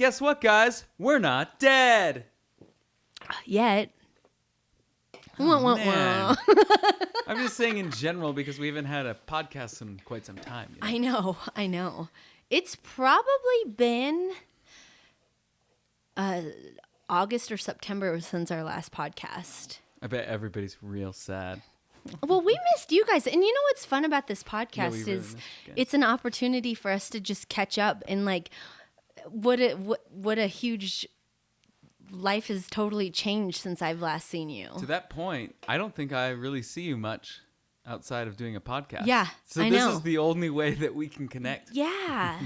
guess what, guys? We're not dead. Yet. Oh, man. I'm just saying in general because we haven't had a podcast in quite some time. You know? I know. It's probably been August or September since our last podcast. I bet everybody's real sad. Well, we missed you guys. And you know what's fun about this podcast is it's an opportunity for us to just catch up and like what a huge life has totally changed since I've last seen you. To that point, I don't think I really see you much outside of doing a podcast. Yeah, so this is the only way that we can connect. Yeah,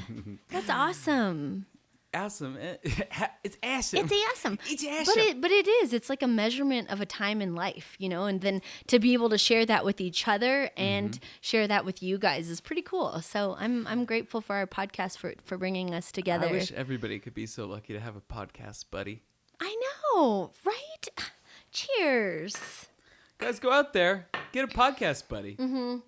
that's awesome. Awesome. It's awesome. It's awesome. It's awesome. But it is. It's like a measurement of a time in life, you know, and then to be able to share that with each other and share that with you guys is pretty cool. So I'm grateful for our podcast for bringing us together. I wish everybody could be so lucky to have a podcast buddy. I know, right? Cheers. Guys, go out there, get a podcast buddy. Mm-hmm.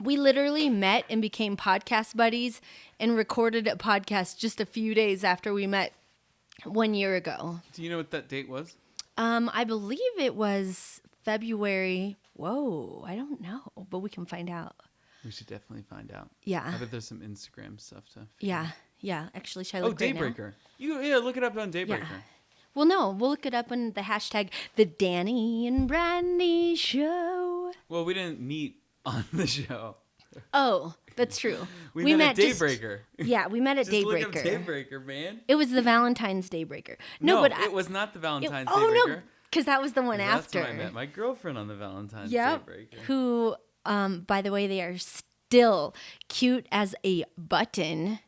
We literally met and became podcast buddies and recorded a podcast just a few days after we met 1 year ago. Do you know what that date was? I believe it was February. Whoa, I don't know, but we can find out. We should definitely find out. Yeah. I bet there's some Instagram stuff to Yeah. Actually, should I look right now? Daybreaker. Look it up on Daybreaker. Yeah. Well, no, we'll look it up on the hashtag the Danny and Brandi Show. Well, we didn't meet on the show. Oh, that's true. we met at Daybreaker. We met at just Daybreaker. Look up Daybreaker, man. It was the Valentine's Daybreaker. No, but it was not the Valentine's Daybreaker. Oh, no, because that was the one after. That's when I met my girlfriend on the Valentine's Daybreaker. Who, by the way, they are still cute as a button.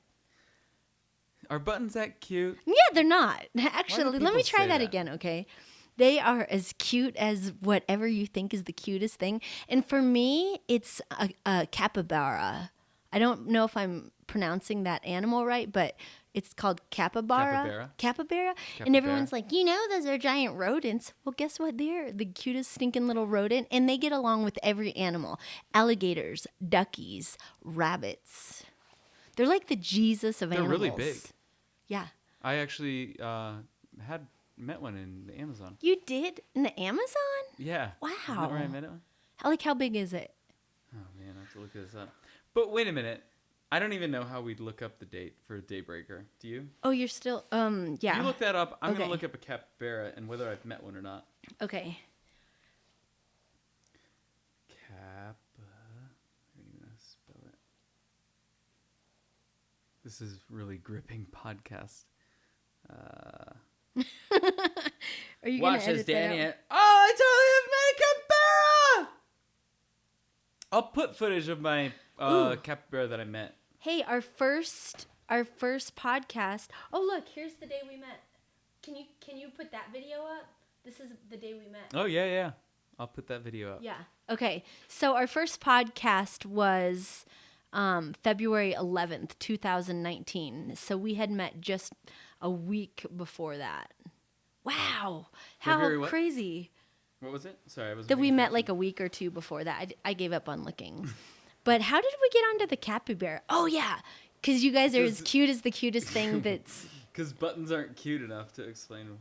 Are buttons that cute? Yeah, they're not. Actually, let me try that again, okay? They are as cute as whatever you think is the cutest thing. And for me, it's a capybara. I don't know if I'm pronouncing that animal right, but it's called capybara. Capybara. And everyone's like, those are giant rodents. Well, guess what? They're the cutest stinking little rodent. And they get along with every animal. Alligators, duckies, rabbits. They're like the Jesus of animals. They're really big. Yeah. I actually had met one in the Amazon. You did? In the Amazon? Yeah. Wow. Isn't that where I met it? How big is it? Oh, man, I have to look this up. But wait a minute. I don't even know how we'd look up the date for Daybreaker. Do you? Oh, you're still, yeah. You look that up. I'm going to look up a capybara and whether I've met one or not. Okay. How are you going to spell it? This is really gripping podcast. Are you going to edit Danny. that out? Oh, I totally have met a capybara! I'll put footage of my capybara that I met. Hey, our first podcast. Oh, look, here's the day we met. Can you put that video up? This is the day we met. Oh, yeah. I'll put that video up. Yeah. Okay. So our first podcast was February 11th, 2019. So we had met just a week before that. Wow. How crazy. What was it? Sorry, I was. That we met like a week or two before that. I gave up on looking. But how did we get onto the capybara? Oh, yeah. Because you guys are as cute as the cutest thing that's... Because buttons aren't cute enough to explain them.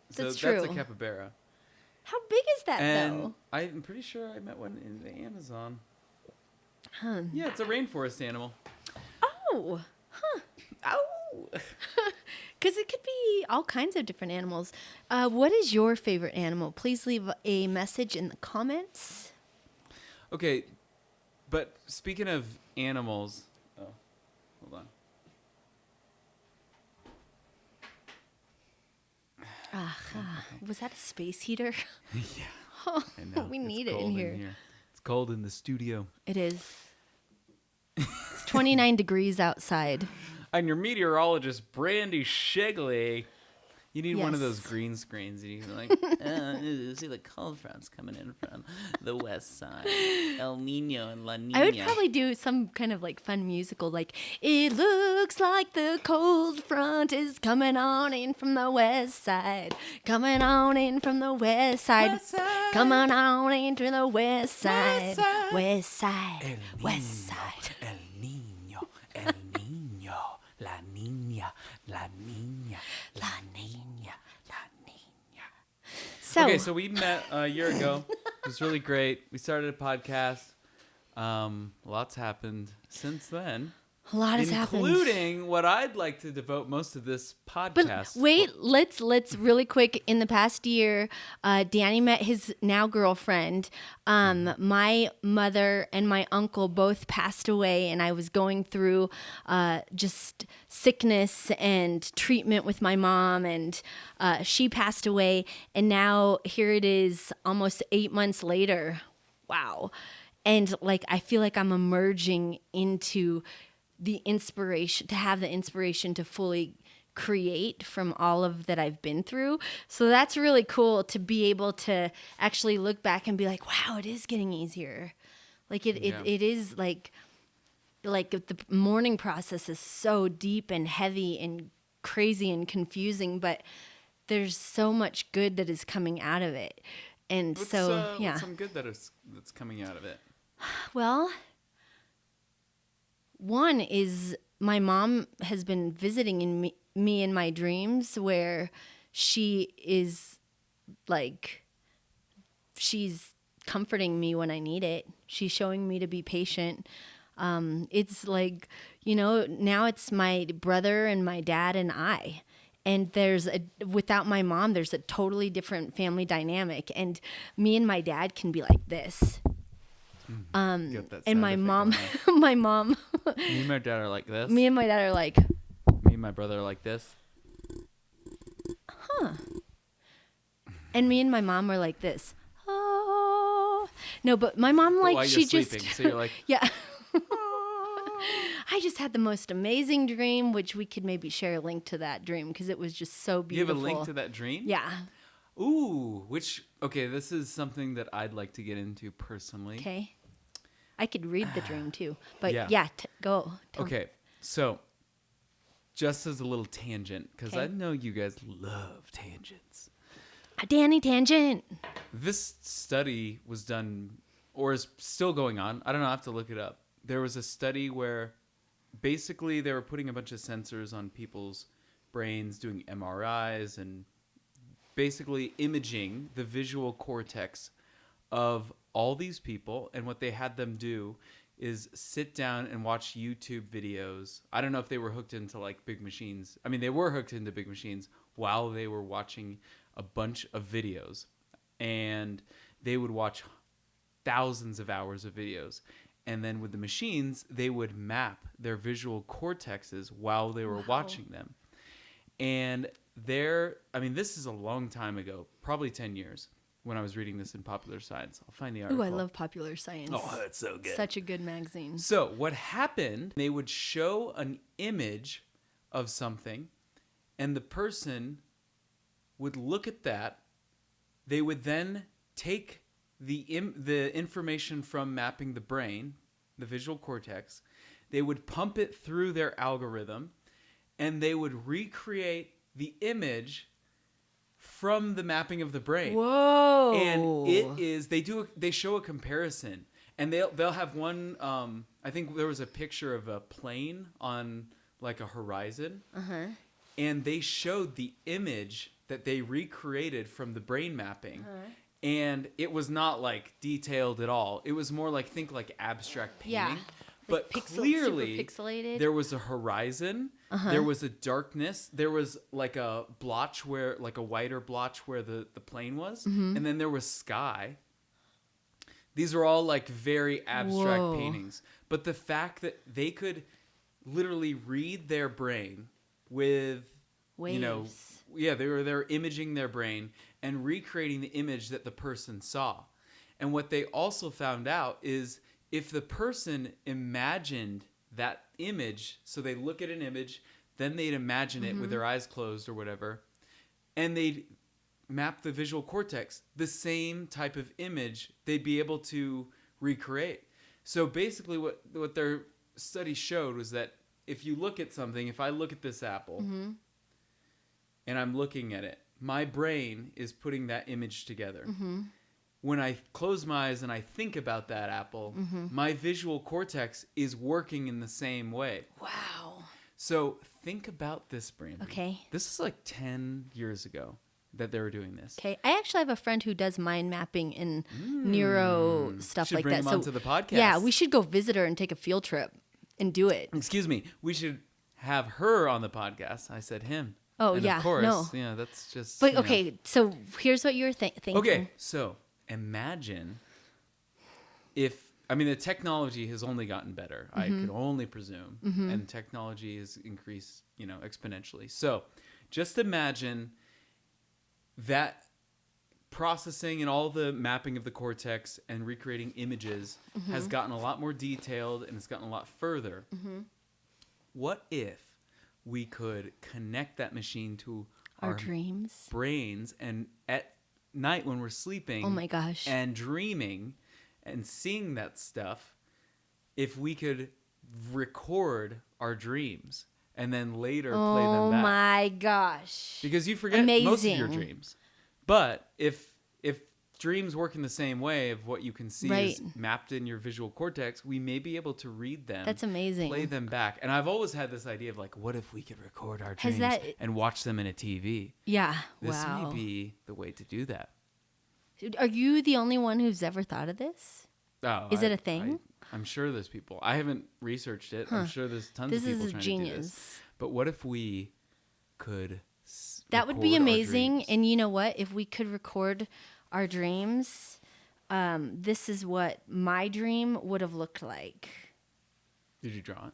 So that's true. That's a capybara. How big is that, though? I'm pretty sure I met one in the Amazon. Huh. Yeah, it's a rainforest animal. Oh. Huh. Ow. Because it could be all kinds of different animals. What is your favorite animal? Please leave a message in the comments. Okay, but speaking of animals... Oh, hold on. Was that a space heater? Yeah. Oh, I know. We need it in here. It's cold in the studio. It is. It's 29 degrees outside. I'm your meteorologist, Brandi Shigley. You need one of those green screens. You can see the cold fronts coming in from the west side. El Nino and La Nina. I would probably do some kind of like fun musical, like, it looks like the cold front is coming on in from the west side. Coming on in from the west side. West side. Coming on into the west side. West side. El Nino, West side. El Nino, La Nina, La Niña. La Niña. La Niña. So, Okay, so we met a year ago. It was really great. We started a podcast. Lots happened since then. a lot has happened. Including what I'd like to devote most of this But podcast. wait, let's really quick. In the past year, Danny met his now girlfriend. My mother and my uncle both passed away, and I was going through just sickness and treatment with my mom, and she passed away. And now here it is, almost 8 months later. Wow. And like I feel like I'm emerging into the inspiration, to have the inspiration to fully create from all of that I've been through. So that's really cool to be able to actually look back and be like, wow, it is getting easier. Like it is like the mourning process is so deep and heavy and crazy and confusing, but there's so much good that is coming out of it. And What's some good that's coming out of it? Well, one is my mom has been visiting in me in my dreams, where she is like, she's comforting me when I need it. She's showing me to be patient. It's like, now it's my brother and my dad and I. And without my mom, there's a totally different family dynamic. And me and my dad can be like this. And my mom, my mom. Me and my dad are like this. Me and my dad are like. Me and my brother are like this. Huh. And me and my mom were like this. Oh. No, but my mom, like, while she you're just. sleeping, so you're like. Yeah. I just had the most amazing dream, which we could maybe share a link to that dream because it was just so beautiful. You have a link to that dream? Yeah. Ooh, okay, this is something that I'd like to get into personally. Okay. I could read the dream too, but go. Okay, so just as a little tangent, because I know you guys love tangents. A Danny tangent. This study was done, or is still going on. I don't know. I have to look it up. There was a study where basically they were putting a bunch of sensors on people's brains, doing MRIs, and basically imaging the visual cortex of all these people. And what they had them do is sit down and watch YouTube videos. I don't know if they were hooked into like big machines. I mean, they were hooked into big machines while they were watching a bunch of videos. And they would watch thousands of hours of videos. And then with the machines, they would map their visual cortexes while they were watching them. And this is a long time ago, probably 10 years, when I was reading this in Popular Science. I'll find the article. Ooh, I love Popular Science. Oh, that's so good. Such a good magazine. So what happened, they would show an image of something, and the person would look at that. They would then take the information from mapping the brain, the visual cortex. They would pump it through their algorithm, and they would recreate the image from the mapping of the brain. Whoa! And it is they show a comparison, and they'll have one. I think there was a picture of a plane on like a horizon, and they showed the image that they recreated from the brain mapping. And it was not like detailed at all. It was more like, think like abstract painting. Yeah. But clearly there was a horizon. There was a darkness. There was like a blotch like a whiter blotch where the plane was. And then there was sky. These are all like very abstract paintings. But the fact that they could literally read their brain with, waves. They were imaging their brain and recreating the image that the person saw. And what they also found out is if the person imagined that image, so they look at an image, then they'd imagine it with their eyes closed or whatever, and they'd map the visual cortex, the same type of image they'd be able to recreate. So basically what their study showed was that if you look at something, if I look at this apple and I'm looking at it, my brain is putting that image together. When I close my eyes and I think about that apple, my visual cortex is working in the same way. Wow. So think about this, Brandi. Okay. This is like 10 years ago that they were doing this. Okay. I actually have a friend who does mind mapping and neuro stuff Should like bring that. him So onto the podcast. yeah, we should go visit her and take a field trip and do it. Excuse me. We should have her on the podcast. I said him. Oh, and yeah. Of course. No. Yeah, that's just. But okay, so here's what you were thinking. Okay, so imagine if. I mean, the technology has only gotten better. I could only presume, and technology has increased, exponentially. So, just imagine that processing and all the mapping of the cortex and recreating images has gotten a lot more detailed and it's gotten a lot further. What if we could connect that machine to Our dreams, brains, and at night when we're sleeping, oh my gosh, and dreaming and seeing that stuff, if we could record our dreams and then later play them back. Oh my gosh. Because you forget most of your dreams. But if dreams work in the same way of what you can see is mapped in your visual cortex, we may be able to read them. That's amazing. Play them back. And I've always had this idea of like, what if we could record our dreams and watch them in a TV? Yeah. This may be the way to do that. Are you the only one who's ever thought of this? Oh, is it a thing? I'm sure there's people. I haven't researched it. I'm sure there's tons of people trying to do this. But what if we could That would be amazing. And you know what? If we could record our dreams, this is what my dream would have looked like. Did you draw it?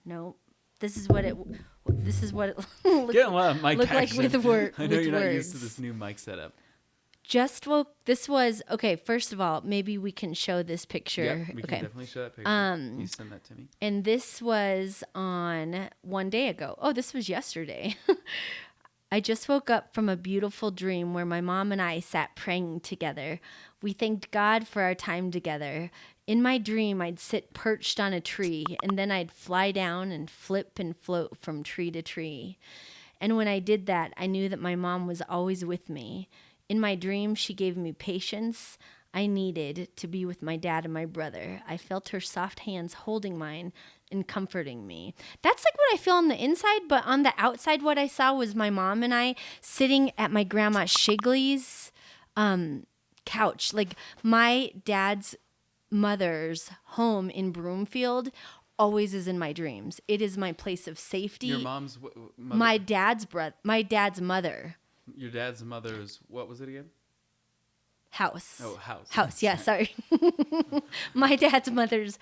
No. This is what it looked, Get a lot of mic looked like with words. I know you're not used to this new mic setup. This was okay. First of all, maybe we can show this picture. Yeah, we can definitely show that picture. You send that to me. And this was on one day ago. Oh, this was yesterday. I just woke up from a beautiful dream where my mom and I sat praying together. We thanked God for our time together. In my dream, I'd sit perched on a tree, and then I'd fly down and flip and float from tree to tree. And when I did that, I knew that my mom was always with me. In my dream, she gave me patience I needed to be with my dad and my brother. I felt her soft hands holding mine and comforting me. That's like what I feel on the inside, but on the outside, what I saw was my mom and I sitting at my grandma Shigley's couch. Like my dad's mother's home in Broomfield always is in my dreams. It is my place of safety. Your mom's mother? My dad's mother. Your dad's mother's, what was it again? House. Oh, house. House, yeah, sorry. My dad's mother's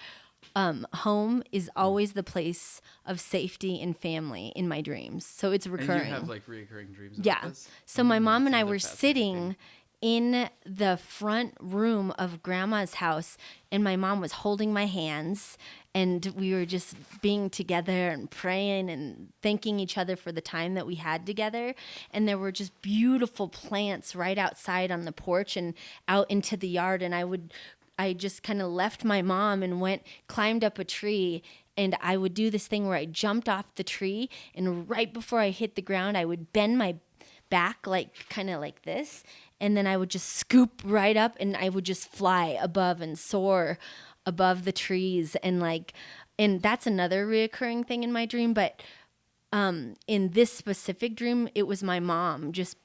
home is always the place of safety and family in my dreams. So it's recurring. And you have like reoccurring dreams about yeah. this? So my mom and I were sitting in the front room of grandma's house, and my mom was holding my hands, and we were just being together and praying and thanking each other for the time that we had together. And there were just beautiful plants right outside on the porch and out into the yard. And I just kind of left my mom and climbed up a tree. And I would do this thing where I jumped off the tree, and right before I hit the ground, I would bend my back kind of like this. And then I would just scoop right up, and I would just fly above and soar above the trees. And that's another reoccurring thing in my dream. But in this specific dream, it was my mom just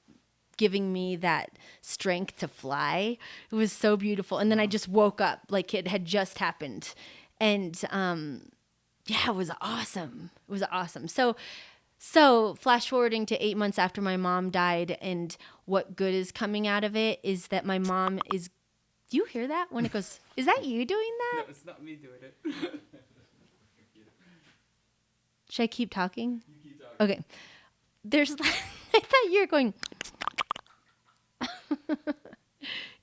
giving me that strength to fly. It was so beautiful. And then I just woke up like it had just happened. And yeah, it was awesome. It was awesome. So flash forwarding to 8 months after my mom died, and what good is coming out of it is that my mom is, do you hear that when it goes, is that you doing that? No, it's not me doing it. Should I keep talking? You keep talking. Okay. I thought you were going,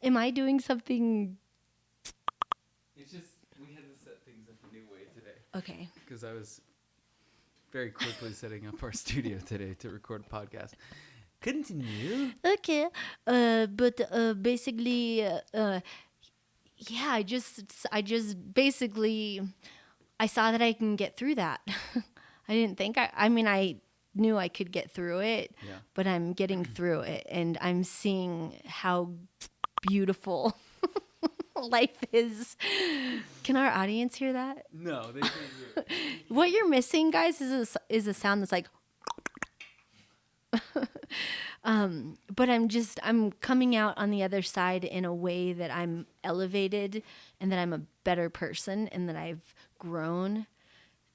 am I doing something? It's just, we had to set things up a new way today. Okay. Because I was very quickly setting up our studio today to record a podcast. Continue. Okay. But basically, yeah, I just basically, I saw that I can get through that. I didn't think I knew I could get through it, but I'm getting through it, and I'm seeing how beautiful life is. Can our audience hear that? No, they can't hear it. What you're missing, guys, is a sound that's like. But I'm coming out on the other side in a way that I'm elevated and that I'm a better person and that I've grown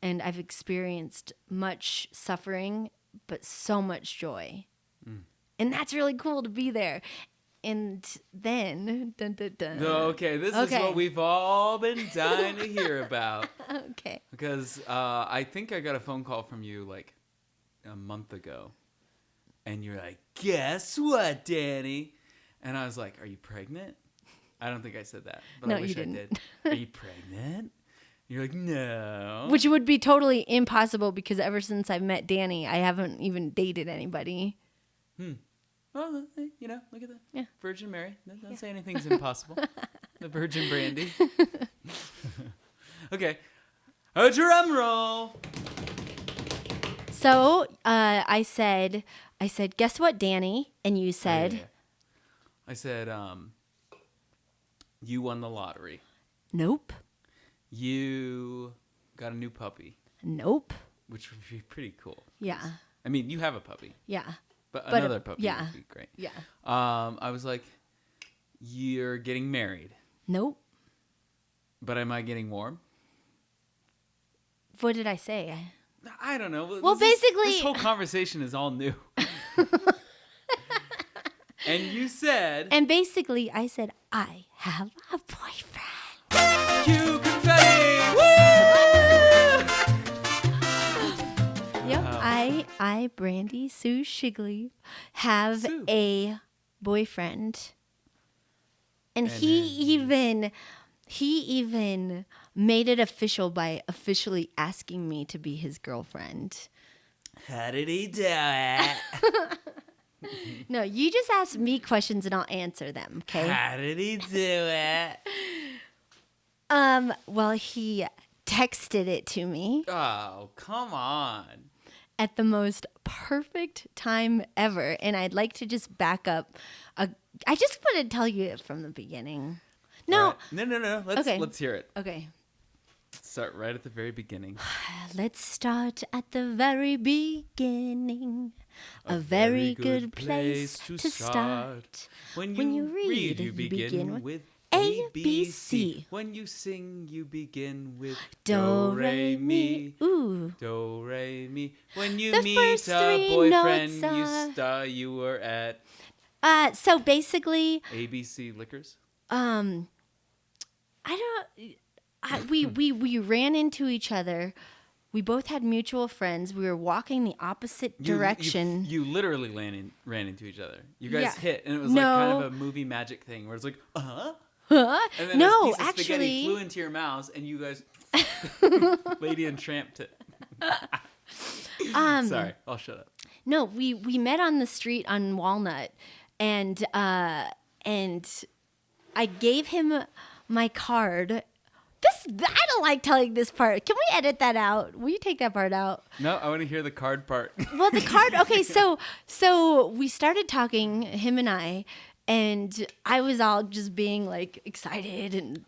and I've experienced much suffering, but so much joy. And that's really cool to be there. And then, dun, dun, dun. Okay, this is what we've all been dying to hear about. Okay. Because I think I got a phone call from you like a month ago. And you're like, guess what, Danny? And I was like, are you pregnant? I don't think I said that. But No, I wish you didn't. I did. Are you pregnant? You're like, no. Which would be totally impossible because ever since I've met Danny, I haven't even dated anybody. Well, you know, look at that. Yeah. Virgin Mary. Don't say anything's impossible. The Virgin Brandi. Okay. A drum roll. So I said, guess what, Danny? And you said, Yeah. I said, you won the lottery. Nope. You got a new puppy, Nope. which would be pretty cool. Yeah. I mean, you have a puppy, Yeah. but But, another puppy yeah. would be great. Yeah. I was like, you're getting married, Nope. but am I getting warm? What did I say? I don't know. Well, basically, this whole conversation is all new. And you said, and basically, I said, I have a boyfriend. cue confetti. Woo! Yep. I, Brandi Sue Shigley, have Sue. a boyfriend. And And he even made it official by officially asking me to be his girlfriend. How did he do it? No, you just ask me questions and I'll answer them, okay? How did he do it? Well, he texted it to me Oh, come on. at the most perfect time ever. And I'd like to just back up. I just want to tell you it from the beginning. No. All right. No. Let's hear it. Okay. Start right at the very beginning. Let's start at the very beginning. A very good place to start. When When you you read, read, you begin with A, A, B, B, C. C. When you sing, you begin with Do, re, mi. Ooh. Do, re, mi. When you The meet first a three boyfriend, notes are- you were at So basically, ABC Liquors. we ran into each other. We both had mutual friends. We were walking the opposite direction. You literally ran into each other. You guys Yeah. hit, and it was No. like kind of a movie magic thing where it's like, Huh? and then No, a piece of spaghetti actually, flew into your mouth, and you guys Lady and tramped it. Sorry, I'll shut up. no, we met on the street on Walnut, and I gave him my card. I don't like telling this part. Can we edit that out? Will you take that part out? No, I want to hear the card part. Well, the card. Okay, so we started talking, him and I was all just being like excited and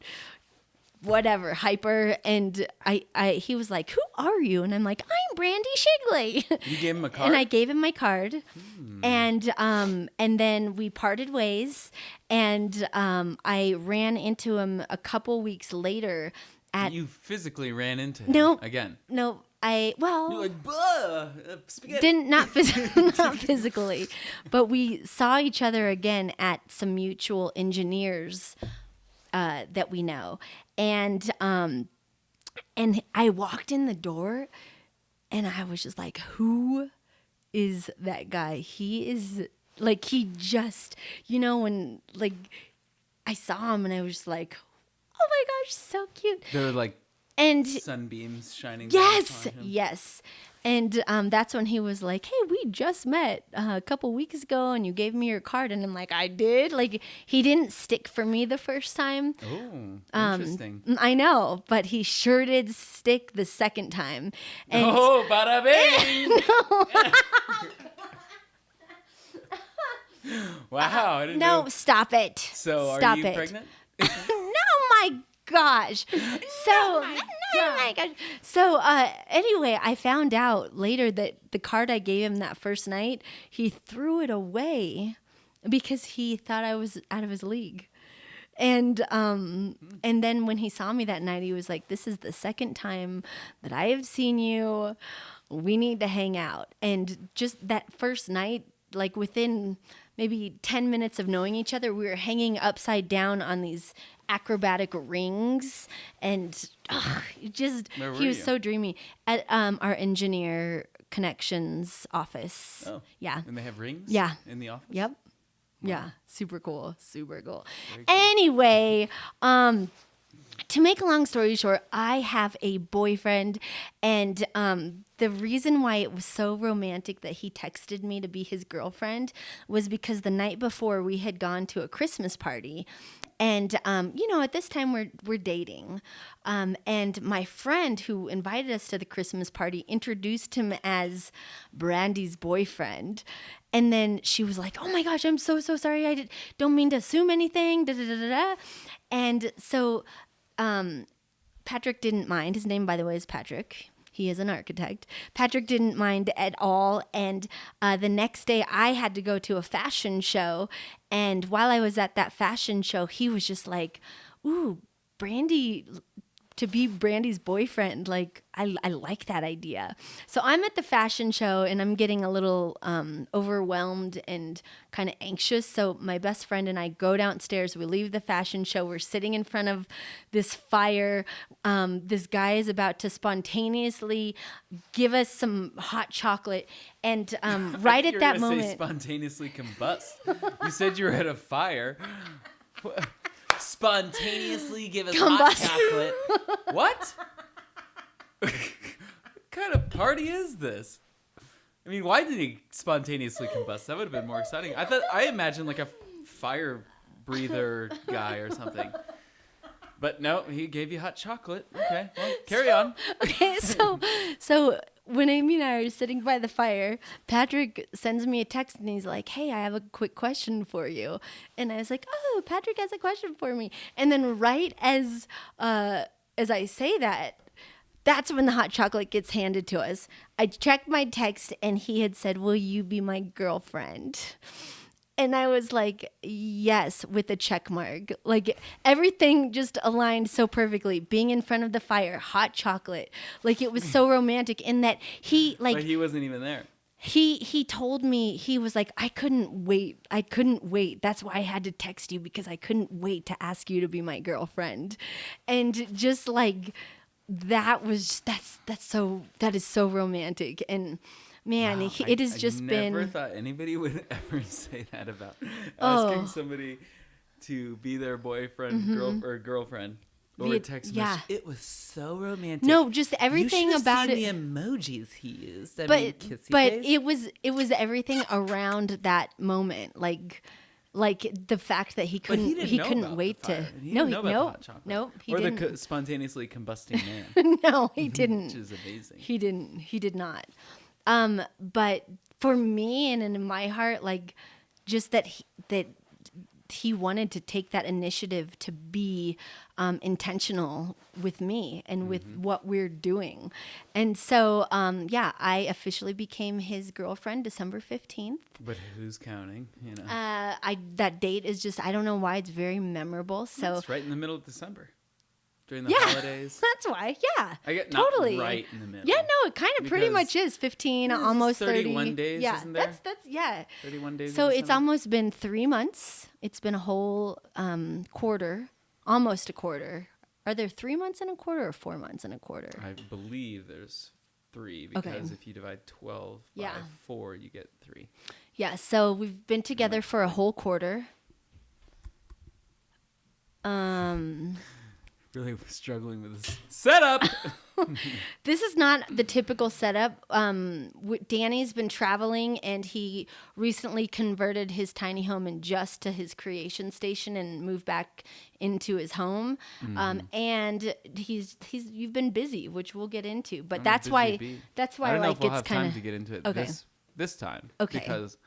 whatever, hyper. And he was like, "Who are you?" And I'm like, "I'm Brandi Shigley." You gave him a card? And I gave him my card. And then we parted ways, and I ran into him a couple weeks later at. You physically ran into him No. again. No, You're like, spaghetti. not physically, but we saw each other again at some mutual engineers that we know, and I walked in the door, and I was just like, "Who is that guy?" He is like, he just, when like I saw him, and I was just like, "Oh my gosh, so cute!" There were like And sunbeams shining down yes, upon him. yes. And that's when he was like, "Hey, we just met a couple weeks ago, and you gave me your card." And I'm like, "I did." Like, he didn't stick for me the first time. Oh, interesting. I know, but he sure did stick the second time. And Oh, bada bing! Wow, I didn't no, know. stop it. So, Stop are you it. pregnant? No, gosh. So, oh my gosh. So, anyway, I found out later that the card I gave him that first night, he threw it away because he thought I was out of his league. And then when he saw me that night, he was like, "This is the second time that I have seen you. We need to hang out." And just that first night, like within maybe 10 minutes of knowing each other, we were hanging upside down on these acrobatic rings, and he was so dreamy at our engineer connections office. Oh, yeah. And they have rings. Yeah. In the office. Yep. Yeah, super cool. Anyway, to make a long story short, I have a boyfriend, and the reason why it was so romantic that he texted me to be his girlfriend was because the night before we had gone to a Christmas party, and at this time we're dating, and my friend who invited us to the Christmas party introduced him as Brandy's boyfriend. And then she was like, "Oh my gosh, I'm so sorry. I don't mean to assume anything." Da, da, da, da, da. And so Patrick didn't mind. His name, by the way, is Patrick. He is an architect. Patrick didn't mind at all. And the next day I had to go to a fashion show. And while I was at that fashion show, he was just like, "Ooh, Brandy, to be Brandy's boyfriend, like I like that idea." So I'm at the fashion show and I'm getting a little overwhelmed and kind of anxious. So my best friend and I go downstairs. We leave the fashion show. We're sitting in front of this fire. This guy is about to spontaneously give us some hot chocolate, and right at that moment, say spontaneously combust. You said you were at a fire. Spontaneously give us hot chocolate. What? What kind of party is this? I mean, why did he spontaneously combust? That would have been more exciting. I imagined like a fire breather guy or something. But no, he gave you hot chocolate. Okay, well, carry on. Okay, so when Amy and I are sitting by the fire, Patrick sends me a text and he's like, "Hey, I have a quick question for you." And I was like, "Oh, Patrick has a question for me." And then right as I say that, that's when the hot chocolate gets handed to us. I checked my text and he had said, "Will you be my girlfriend?" And I was like, "Yes," with a check mark. Like everything just aligned so perfectly. Being in front of the fire, hot chocolate. Like it was so romantic in that But he wasn't even there. He told me, he was like, I couldn't wait. That's why I had to text you, because I couldn't wait to ask you to be my girlfriend. And just like that is so romantic. And man, Wow, it has just been. I never thought anybody would ever say that about asking somebody to be their boyfriend, or girlfriend over text message. Yeah. It was so romantic. No, just everything about it. The emojis he used. Kissy but face. it was everything around that moment, like the fact that he couldn't wait to. No, he didn't. The spontaneously combusting man. No, he didn't. Which is amazing. He did not. But for me and in my heart, like just that he wanted to take that initiative to be intentional with me and with what we're doing. And so, I officially became his girlfriend December 15th. But who's counting? You know, that date is just, I don't know why, it's very memorable. So it's right in the middle of December. During the holidays. That's why. Yeah. I get totally not right in the middle. Yeah, no, it kind of pretty much is 15, almost 31 days, yeah, isn't there? That's yeah. 31 days. So it's almost been 3 months. It's been a whole quarter, almost a quarter. Are there 3 months and a quarter or 4 months and a quarter? I believe there's 3 because if you divide 12 by 4, you get 3. Yeah, so we've been together for a whole quarter. Really struggling with this setup. This is not the typical setup. Danny's been traveling, and he recently converted his tiny home in just to his creation station and moved back into his home. And you've been busy, which we'll get into. But that's why I don't know if we'll it's have kind time of to get into it this time. Okay. Because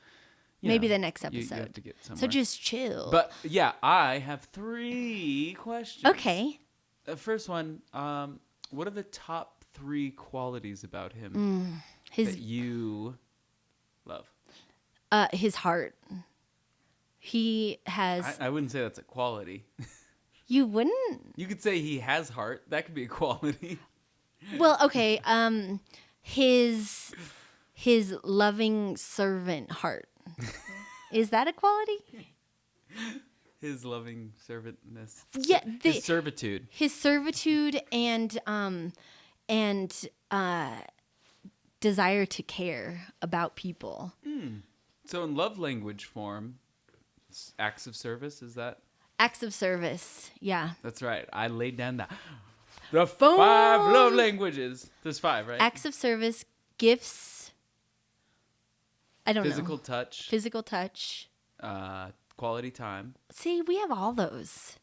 maybe the next episode. You have to get somewhere. So just chill. But yeah, I have 3 questions. Okay. The first one, what are the top 3 qualities about him that you love? His heart. He has. I wouldn't say that's a quality. You wouldn't? You could say he has heart. That could be a quality. Well, okay. His loving servant heart. Is that a quality? His loving servantness. Yeah, his servitude. His servitude and desire to care about people. So in love language form, acts of service, is that? Acts of service. Yeah. That's right. I laid down the 5 love languages. There's 5, right? Acts of service, gifts. I don't Physical know. touch. Physical touch. Quality time. See, we have all those.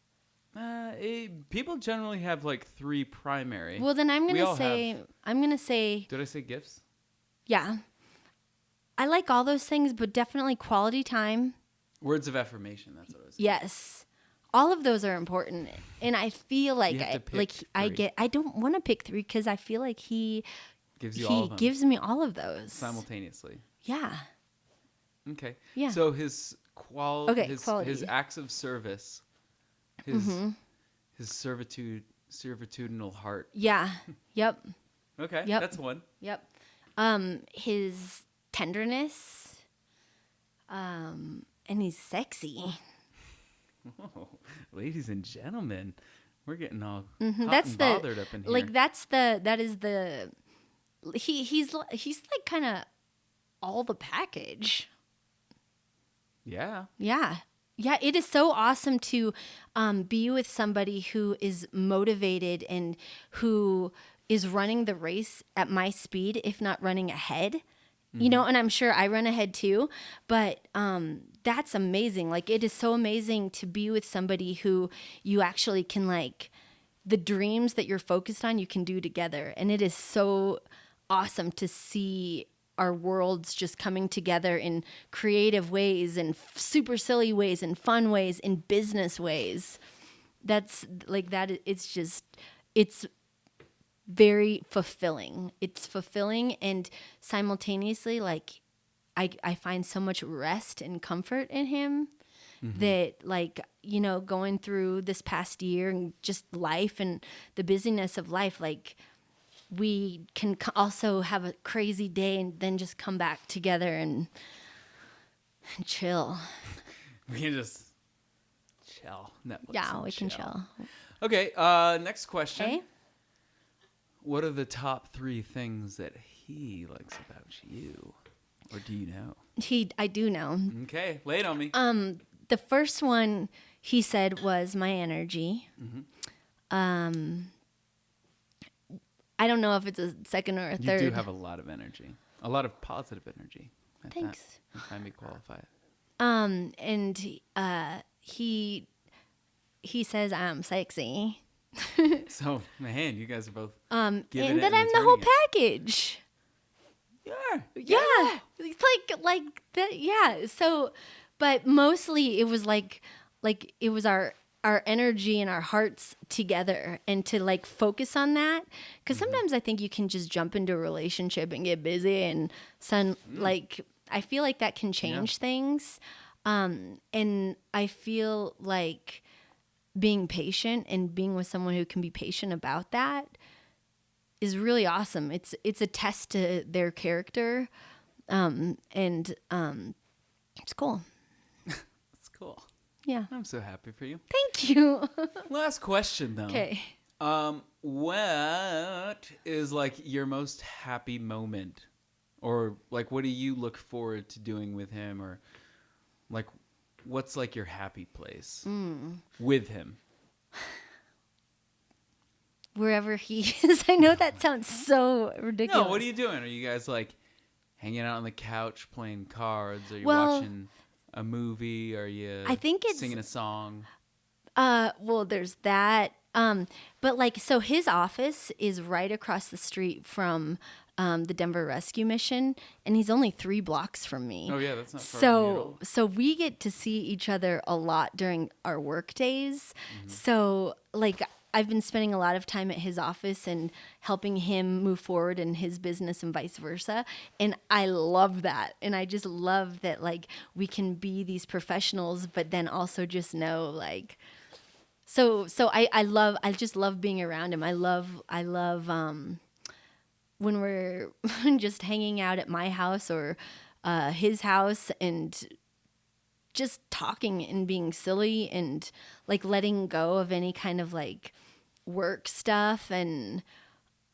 People generally have like 3 primary. Well, then I'm gonna say. Did I say gifts? Yeah. I like all those things, but definitely quality time. Words of affirmation. That's what I was saying. Yes. All of those are important, and I feel like I don't want to pick 3 because I feel like he gives me all of those simultaneously. Yeah. Okay. Yeah. So his quality. His acts of service, his servitudinal heart. Yeah. Yep. Okay. Yep. That's one. Yep. His tenderness. And he's sexy. Oh, ladies and gentlemen, we're getting all hot and bothered up in here. Like he's like kind of all the package. Yeah. Yeah. Yeah, it is so awesome to be with somebody who is motivated and who is running the race at my speed, if not running ahead. You know, and I'm sure I run ahead too, but that's amazing. Like, it is so amazing to be with somebody who you actually can, like, the dreams that you're focused on, you can do together. And it is so awesome to see our worlds just coming together in creative ways and super silly ways and fun ways and business ways. That's like that. It's very fulfilling. It's fulfilling, and simultaneously, like, I find so much rest and comfort in him that, like, you know, going through this past year and just life and the busyness of life, like, we can also have a crazy day and then just come back together and chill. We can just chill. Netflix. Yeah, we can chill. Okay, next question. Okay. What are the top 3 things that he likes about you? Or do you know? I do know. Okay, lay it on me. The first one he said was my energy. I don't know if it's a second or a third. You do have a lot of energy. A lot of positive energy. Thanks. That can be qualified. And he says I'm sexy. So, man, you guys are both and that I'm the whole package. Yeah. It's like that. Yeah. So, but mostly it was like it was our energy and our hearts together, and to, like, focus on that. Because sometimes I think you can just jump into a relationship and get busy, and like, I feel like that can change things. And I feel like being patient and being with someone who can be patient about that is really awesome. It's a test to their character. And it's cool. It's cool. Yeah. I'm so happy for you. Thank you. Last question, though. Okay. What is, like, your most happy moment? Or, like, what do you look forward to doing with him? Or, like, what's, like, your happy place with him? Wherever he is. I know that sounds so ridiculous. No, what are you doing? Are you guys, like, hanging out on the couch playing cards? Are you watching a movie? Are you singing a song? Well, there's that. But, like, so his office is right across the street from the Denver Rescue Mission, and he's only 3 blocks from me. Oh yeah, that's not far from me at all. So we get to see each other a lot during our work days. So, like, I've been spending a lot of time at his office and helping him move forward in his business and vice versa. And I love that. And I just love that, like, we can be these professionals, but then also just know, like, so I just love being around him. I love when we're just hanging out at my house or his house and just talking and being silly and like letting go of any kind of like work stuff. And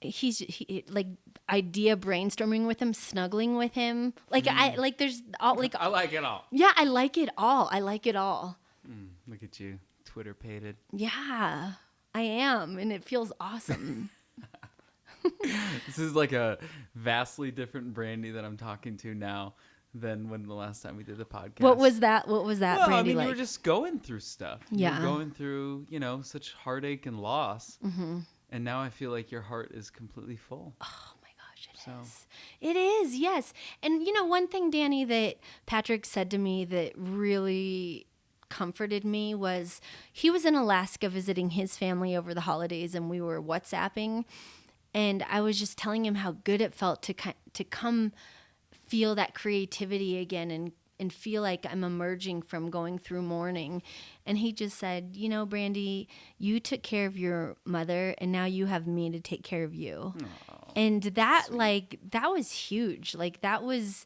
he like idea brainstorming with him, snuggling with him. Like I like there's all like I like it all. Yeah, I like it all. I like it all. Look at you, Twitter pated. Yeah, I am, and it feels awesome. This is like a vastly different Brandi that I'm talking to now than when the last time we did the podcast. What was that? Well, Brandi, I mean, like? you were just going through stuff. Yeah. You were going through, such heartache and loss. Mm-hmm. And now I feel like your heart is completely full. Oh my gosh, it is. It is, yes. And one thing, Danny, that Patrick said to me that really comforted me was he was in Alaska visiting his family over the holidays, and we were WhatsApping. And I was just telling him how good it felt to come feel that creativity again and feel like I'm emerging from going through mourning. And he just said, Brandi, you took care of your mother, and now you have me to take care of you. Aww, and that, sweet. That was huge. Like, that's,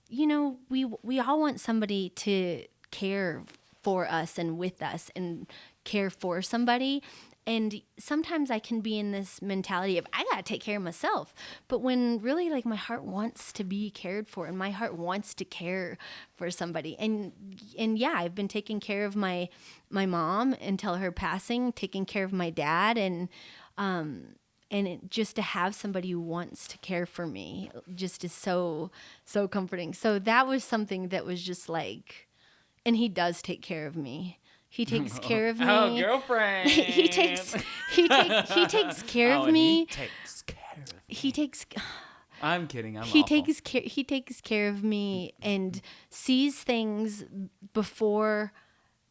we all want somebody to care for us and with us and care for somebody. And sometimes I can be in this mentality of I gotta take care of myself. But when really, like, my heart wants to be cared for, and my heart wants to care for somebody. And yeah, I've been taking care of my mom until her passing, taking care of my dad, and just to have somebody who wants to care for me just is so comforting. So that was something that was just like, and he does take care of me. He takes care of me. Oh, girlfriend. he takes care of me. He takes. I'm kidding. He takes care of me and sees things before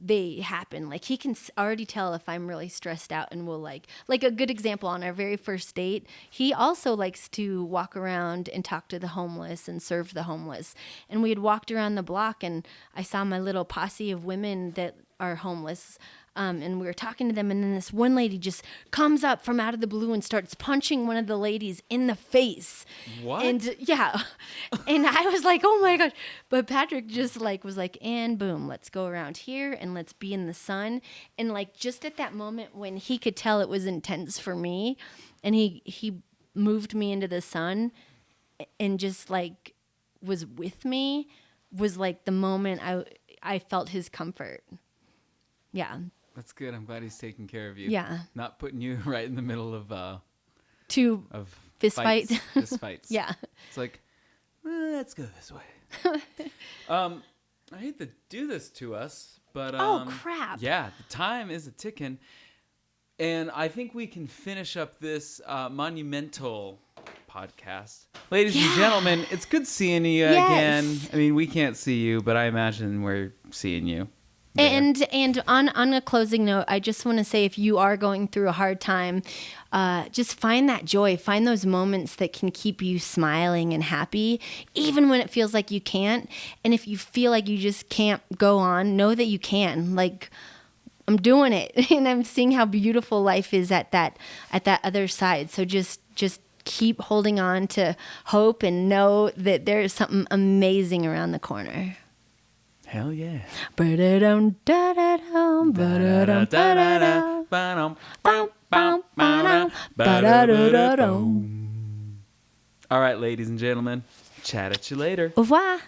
they happen. Like, he can already tell if I'm really stressed out, and will like a good example, on our very first date, he also likes to walk around and talk to the homeless and serve the homeless. And we had walked around the block, and I saw my little posse of women that are homeless, and we were talking to them, and then this one lady just comes up from out of the blue and starts punching one of the ladies in the face. What? And yeah, and I was like, oh my gosh. But Patrick just was like, and boom, let's go around here and let's be in the sun. And like, just at that moment when he could tell it was intense for me, and he moved me into the sun and just like was with me, was like the moment I felt his comfort. Yeah. That's good. I'm glad he's taking care of you. Yeah. Not putting you right in the middle of fist fight. Fist fights. Yeah. It's like, let's go this way. I hate to do this to us, but oh crap. Yeah, the time is a ticking, and I think we can finish up this monumental podcast. Ladies and gentlemen, it's good seeing you again. I mean, we can't see you, but I imagine we're seeing you. There. And on a closing note, I just want to say, if you are going through a hard time, just find that joy. Find those moments that can keep you smiling and happy, even when it feels like you can't. And if you feel like you just can't go on, know that you can. Like, I'm doing it, and I'm seeing how beautiful life is at that other side. So just keep holding on to hope and know that there is something amazing around the corner. Hell yeah. All right, ladies and gentlemen. Chat at you later. Au revoir.